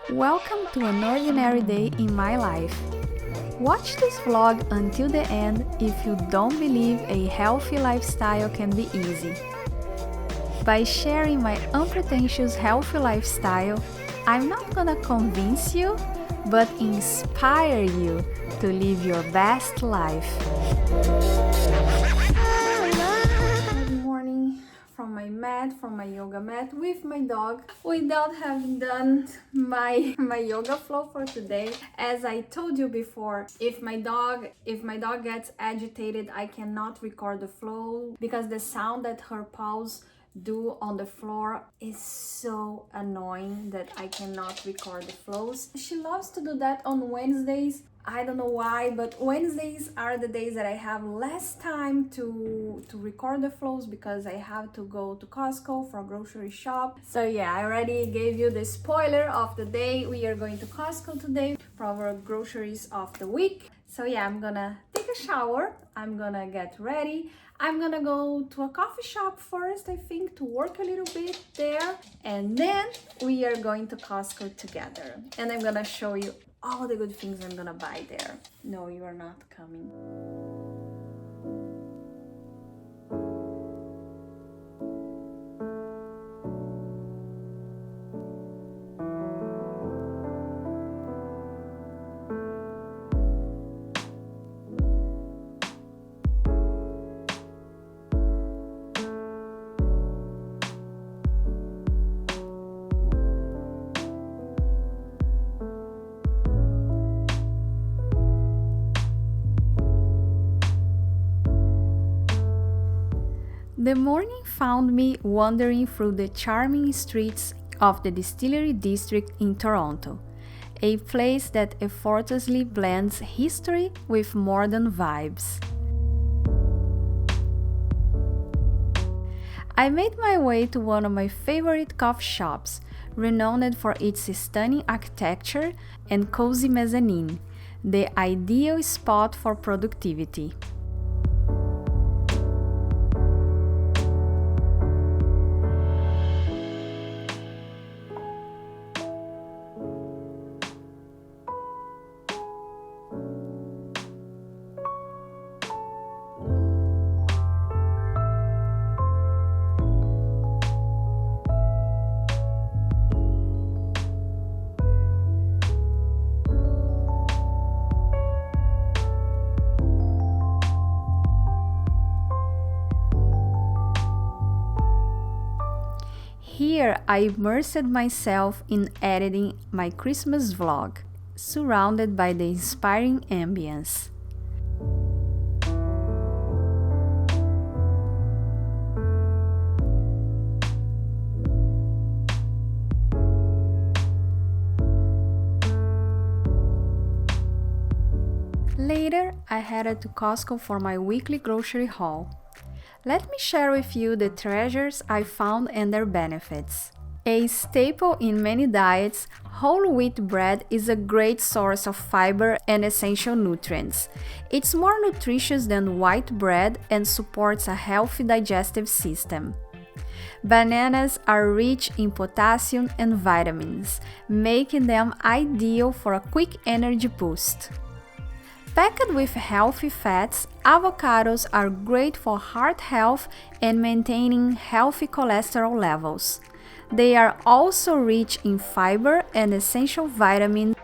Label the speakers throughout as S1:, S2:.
S1: Welcome to an ordinary day in my life. Watch this vlog until the end if you don't believe a healthy lifestyle can be easy. By sharing my unpretentious healthy lifestyle, I'm not gonna convince you, but inspire you to live your best life. Good morning from my yoga mat with my dog, without having done my yoga flow for today. As I told you before, if my dog gets agitated, I cannot record the flow because the sound that her paws do on the floor is so annoying that I cannot record the flows. She loves to do that on Wednesdays. I don't know why, but Wednesdays are the days that I have less time to record the flows because I have to go to Costco for a grocery shop. So yeah, I already gave you the spoiler of the day. We are going to Costco today for our groceries of the week. So yeah, I'm gonna take a shower, I'm gonna get ready, I'm gonna go to a coffee shop first, I think, to work a little bit there, and then we are going to Costco together. And I'm gonna show you all the good things I'm gonna buy there. No, you are not coming. The morning found me wandering through the charming streets of the Distillery District in Toronto, a place that effortlessly blends history with modern vibes. I made my way to one of my favorite coffee shops, renowned for its stunning architecture and cozy mezzanine, the ideal spot for productivity. Here, I immersed myself in editing my Christmas vlog, surrounded by the inspiring ambience. Later, I headed to Costco for my weekly grocery haul. Let me share with you the treasures I found and their benefits. A staple in many diets, whole wheat bread is a great source of fiber and essential nutrients. It's more nutritious than white bread and supports a healthy digestive system. Bananas are rich in potassium and vitamins, making them ideal for a quick energy boost. Packed with healthy fats, avocados are great for heart health and maintaining healthy cholesterol levels. They are also rich in fiber and essential vitamins,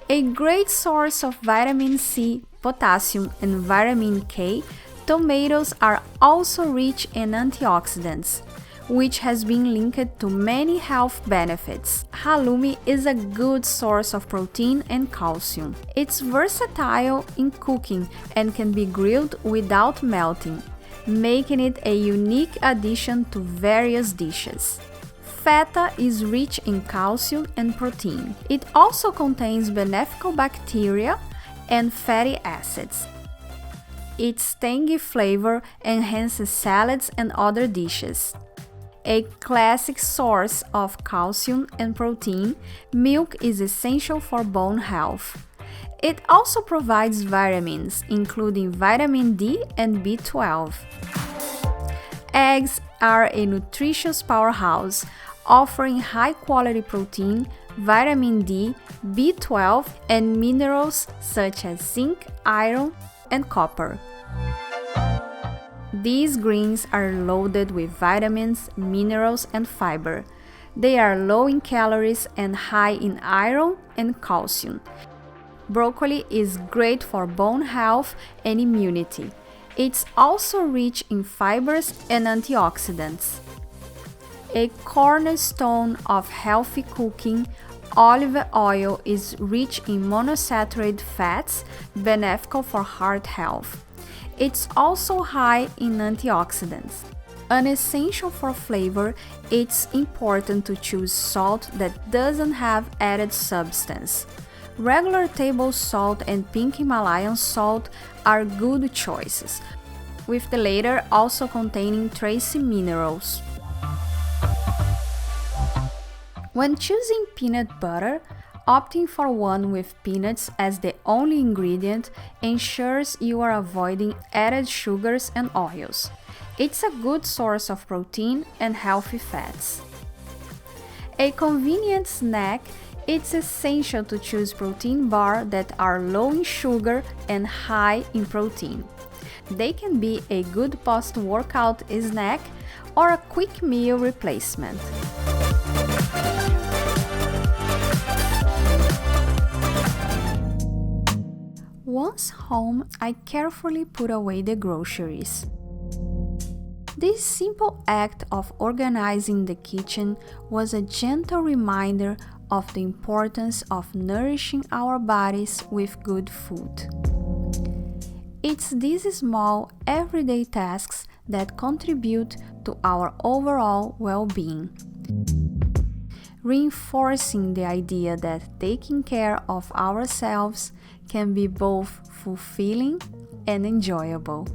S1: a great source of vitamin C, potassium, and vitamin K. Tomatoes are also rich in antioxidants, which has been linked to many health benefits. Halloumi is a good source of protein and calcium. It's versatile in cooking and can be grilled without melting, making it a unique addition to various dishes. Feta is rich in calcium and protein. It also contains beneficial bacteria and fatty acids. Its tangy flavor enhances salads and other dishes. A classic source of calcium and protein, milk is essential for bone health. It also provides vitamins, including vitamin D and B12. Eggs are a nutritious powerhouse, offering high-quality protein, vitamin D, B12, and minerals such as zinc, iron, and copper. These greens are loaded with vitamins, minerals, and fiber. They are low in calories and high in iron and calcium. Broccoli is great for bone health and immunity. It's also rich in fibers and antioxidants. A cornerstone of healthy cooking, olive oil is rich in monounsaturated fats, beneficial for heart health. It's also high in antioxidants. Unessential for flavor, it's important to choose salt that doesn't have added substance. Regular table salt and pink Himalayan salt are good choices, with the latter also containing trace minerals. When choosing peanut butter, opting for one with peanuts as the only ingredient ensures you are avoiding added sugars and oils. It's a good source of protein and healthy fats. A convenient snack, it's essential to choose protein bars that are low in sugar and high in protein. They can be a good post-workout snack or a quick meal replacement. Once home, I carefully put away the groceries. This simple act of organizing the kitchen was a gentle reminder of the importance of nourishing our bodies with good food. It's these small, everyday tasks that contribute to our overall well-being, reinforcing the idea that taking care of ourselves can be both fulfilling and enjoyable.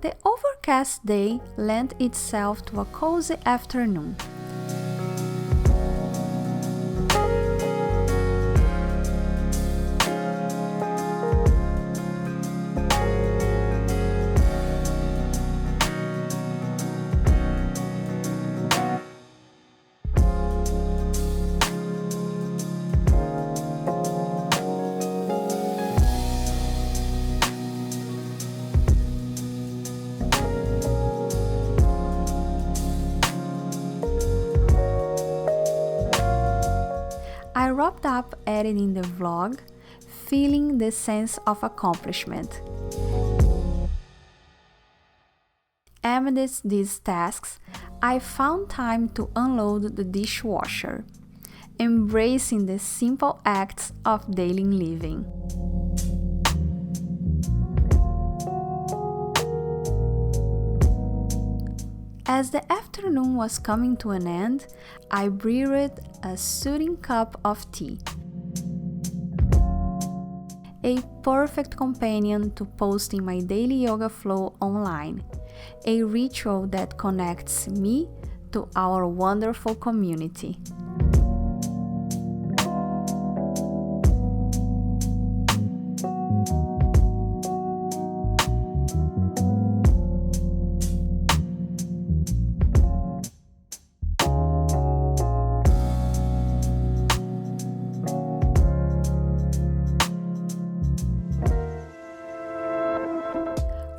S1: The overcast day lent itself to a cozy afternoon. I wrapped up editing the vlog, feeling the sense of accomplishment. Amidst these tasks, I found time to unload the dishwasher, embracing the simple acts of daily living. As the afternoon was coming to an end, I brewed a soothing cup of tea. A perfect companion to posting my daily yoga flow online, a ritual that connects me to our wonderful community.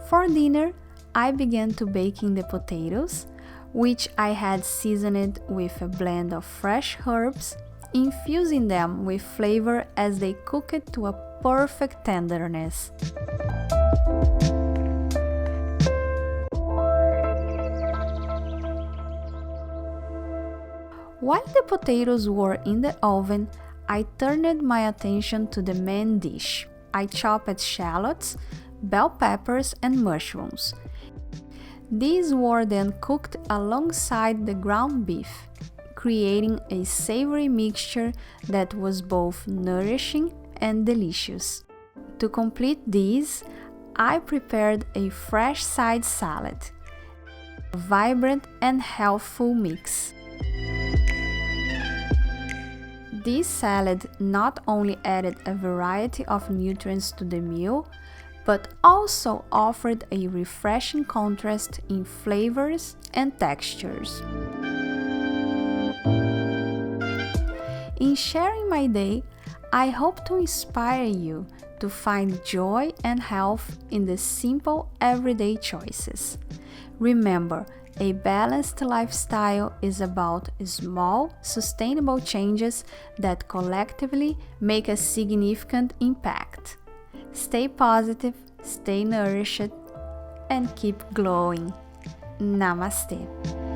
S1: For dinner, I began to baking the potatoes, which I had seasoned with a blend of fresh herbs, infusing them with flavor as they cooked to a perfect tenderness. While the potatoes were in the oven, I turned my attention to the main dish. I chopped shallots, bell peppers, and mushrooms. These were then cooked alongside the ground beef, creating a savory mixture that was both nourishing and delicious. To complete this, I prepared a fresh side salad, a vibrant and healthful mix. This salad not only added a variety of nutrients to the meal, but also offered a refreshing contrast in flavors and textures. In sharing my day, I hope to inspire you to find joy and health in the simple everyday choices. Remember, a balanced lifestyle is about small, sustainable changes that collectively make a significant impact. Stay positive, stay nourished, and keep glowing. Namaste.